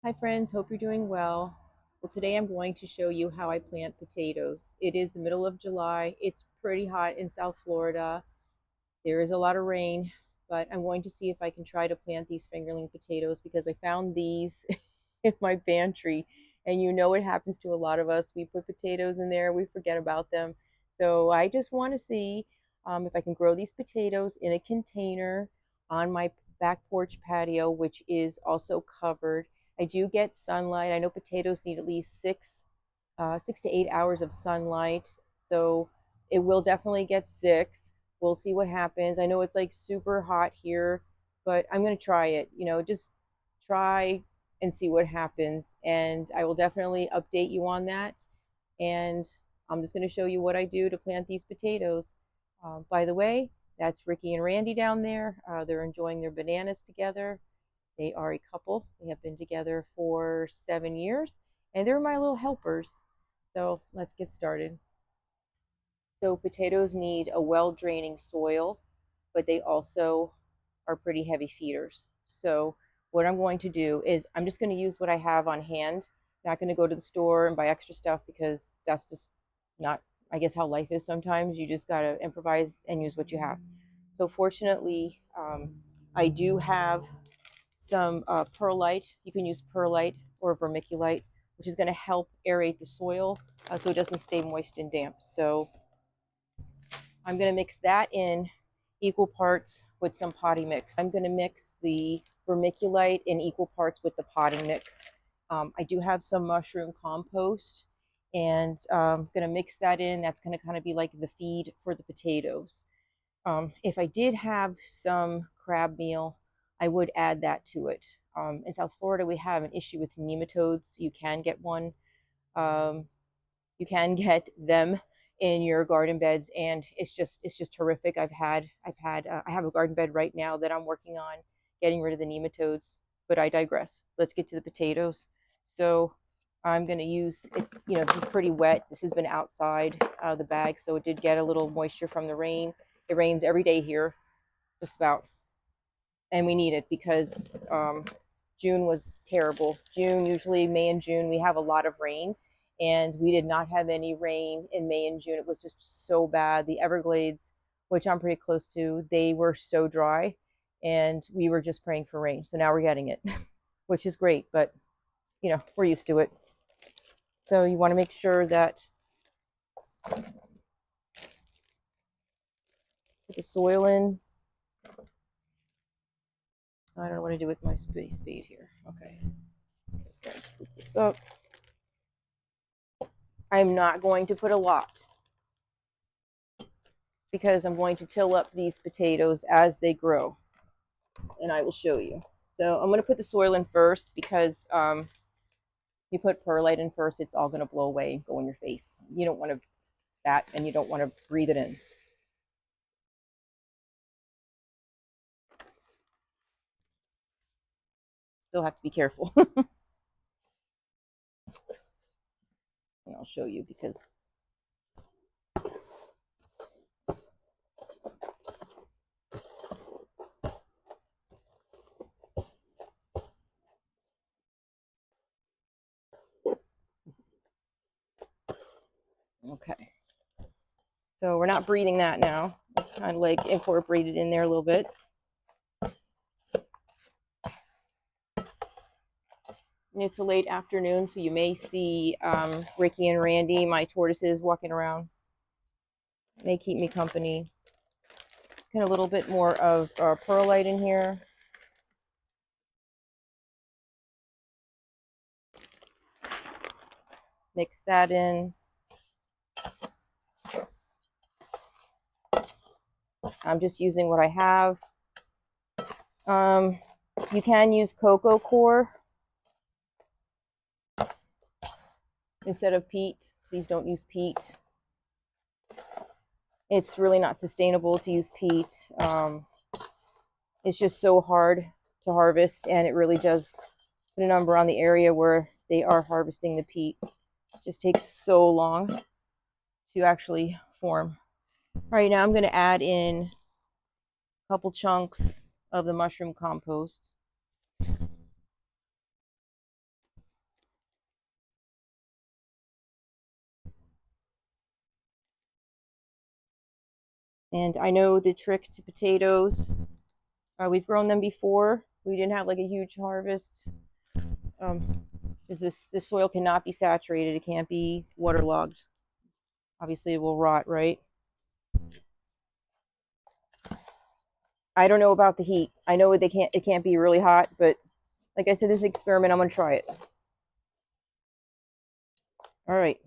Hi friends, hope you're doing well. Well, today I'm going to show you how I plant potatoes. It is the middle of July. It's pretty hot in South Florida. There is a lot of rain, but I'm going to see if I can try to plant these fingerling potatoes because I found these in my pantry. And you know what happens to a lot of us. We put potatoes in there, we forget about them. So I just want to see if I can grow these potatoes in a container on my back porch patio, which is also covered. I do get sunlight. I know potatoes need at least 6 to 8 hours of sunlight, so it will definitely get 6. We'll see what happens. I know it's like super hot here, but I'm going to try it. Just try and see what happens. And I will definitely update you on that. And I'm just going to show you what I do to plant these potatoes. By the way, that's Ricky and Randy down there. They're enjoying their bananas together. They are a couple. They have been together for 7 years, and they're my little helpers. So let's get started. So potatoes need a well-draining soil, but they also are pretty heavy feeders. So what I'm going to do is I'm just going to use what I have on hand. I'm not going to go to the store and buy extra stuff because that's just not, I guess, how life is sometimes. You just got to improvise and use what you have. So fortunately, I do have some perlite. You can use perlite or vermiculite, which is going to help aerate the soil so it doesn't stay moist and damp. So I'm going to mix that in equal parts with some potting mix. I'm going to mix the vermiculite in equal parts with the potting mix. I do have some mushroom compost, and I'm going to mix that in. That's going to kind of be like the feed for the potatoes. If I did have some crab meal, I would add that to it. In South Florida, we have an issue with nematodes. You can get one. You can get them in your garden beds, and it's just horrific. I have a garden bed right now that I'm working on getting rid of the nematodes, but I digress. Let's get to the potatoes. So I'm going to use, this is pretty wet. This has been outside the bag, so it did get a little moisture from the rain. It rains every day here, just about, and we need it because June was terrible. Usually May and June, we have a lot of rain, and we did not have any rain in May and June. It was just so bad. The Everglades, which I'm pretty close to, they were so dry, and we were just praying for rain. So now we're getting it, which is great, but we're used to it. So you want to make sure that put the soil in. I don't know what to do with my spade here. Okay, just going to scoop this up. I'm not going to put a lot because I'm going to till up these potatoes as they grow, and I will show you. So I'm going to put the soil in first because you put perlite in first, it's all going to blow away and go in your face. You don't want that, and you don't want to breathe it in. Still have to be careful. And I'll show you because okay. So we're not breathing that now. It's kind of like incorporated in there a little bit. It's a late afternoon, so you may see Ricky and Randy, my tortoises, walking around. They keep me company. Get a little bit more of perlite in here. Mix that in. I'm just using what I have. You can use cocoa coir instead of peat. Please don't use peat. It's really not sustainable to use peat. It's just so hard to harvest, and it really does put a number on the area where they are harvesting the peat. It just takes so long to actually form. All right, now I'm going to add in a couple chunks of the mushroom compost. And I know the trick to potatoes. We've grown them before. We didn't have like a huge harvest. Is this soil cannot be saturated. It can't be waterlogged. Obviously, it will rot, right? I don't know about the heat. I know it can't be really hot, but like I said, this is an experiment. I'm gonna try it. All right.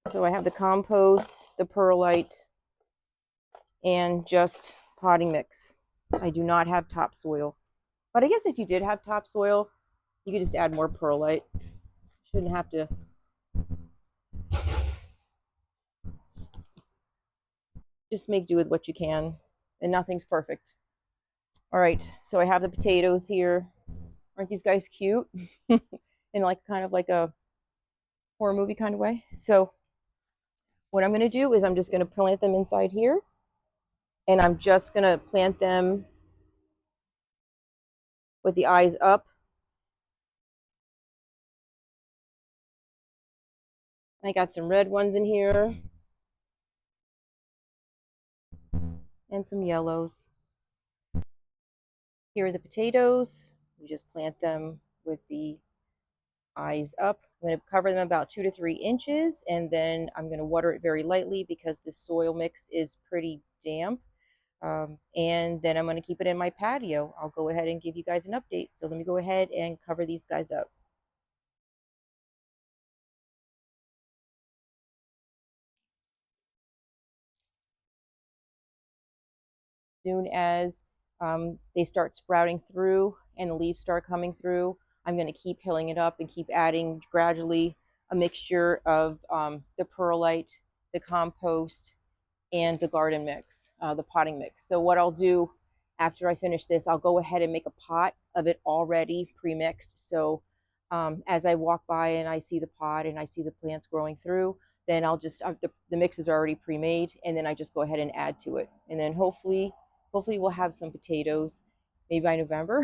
So I have the compost, the perlite, and just potting mix. I do not have topsoil. But I guess if you did have topsoil, you could just add more perlite. Shouldn't have to. Just make do with what you can. And nothing's perfect. All right, so I have the potatoes here. Aren't these guys cute? In like kind of like a horror movie kind of way. So what I'm going to do is I'm just going to plant them inside here. And I'm just going to plant them with the eyes up. I got some red ones in here and some yellows. Here are the potatoes. We just plant them with the eyes up. I'm going to cover them about 2 to 3 inches, and then I'm going to water it very lightly because the soil mix is pretty damp. And then I'm going to keep it in my patio. I'll go ahead and give you guys an update. So let me go ahead and cover these guys up. Soon as they start sprouting through and the leaves start coming through, I'm going to keep hilling it up and keep adding gradually a mixture of the perlite, the compost, and the garden mix, the potting mix. So what I'll do after I finish this, I'll go ahead and make a pot of it already pre-mixed. So as I walk by and I see the pot and I see the plants growing through, then I'll just, the mix is already pre-made, and then I just go ahead and add to it. And then hopefully we'll have some potatoes maybe by November.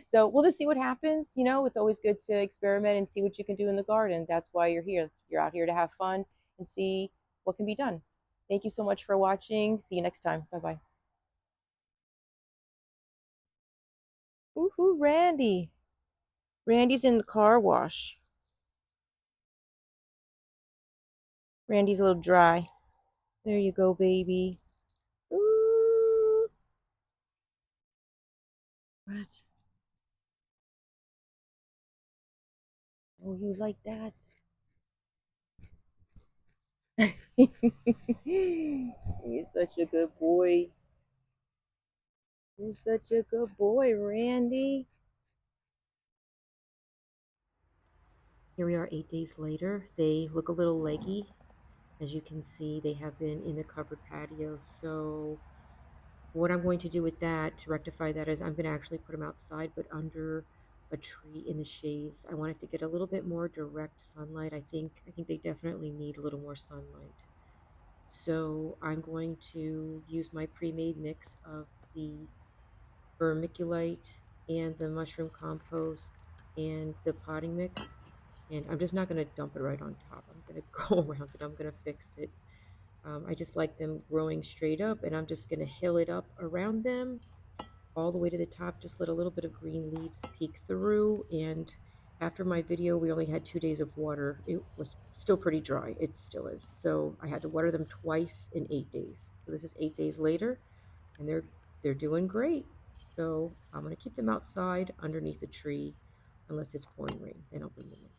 So we'll just see what happens. You know, it's always good to experiment and see what you can do in the garden. That's why you're here. You're out here to have fun and see what can be done. Thank you so much for watching. See you next time. Bye-bye. Woohoo, Randy. Randy's in the car wash. Randy's a little dry. There you go, baby. Ooh. What? Oh, you like that? You're such a good boy. You're such a good boy, Randy. Here we are 8 days later. They look a little leggy. As you can see, they have been in the covered patio. So what I'm going to do with that to rectify that is I'm going to actually put them outside, but under a tree in the shades. I want it to get a little bit more direct sunlight. I think they definitely need a little more sunlight. So I'm going to use my pre-made mix of the vermiculite and the mushroom compost and the potting mix. And I'm just not going to dump it right on top. I'm going to go around it. I'm going to fix it. I just like them growing straight up, and I'm just going to hill it up around them all the way to the top. Just let a little bit of green leaves peek through. And after my video, we only had 2 days of water. It was still pretty dry. It still is. So I had to water them twice in 8 days. So this is 8 days later, and they're doing great. So I'm going to keep them outside underneath a tree unless it's pouring rain. Then I'll bring them in.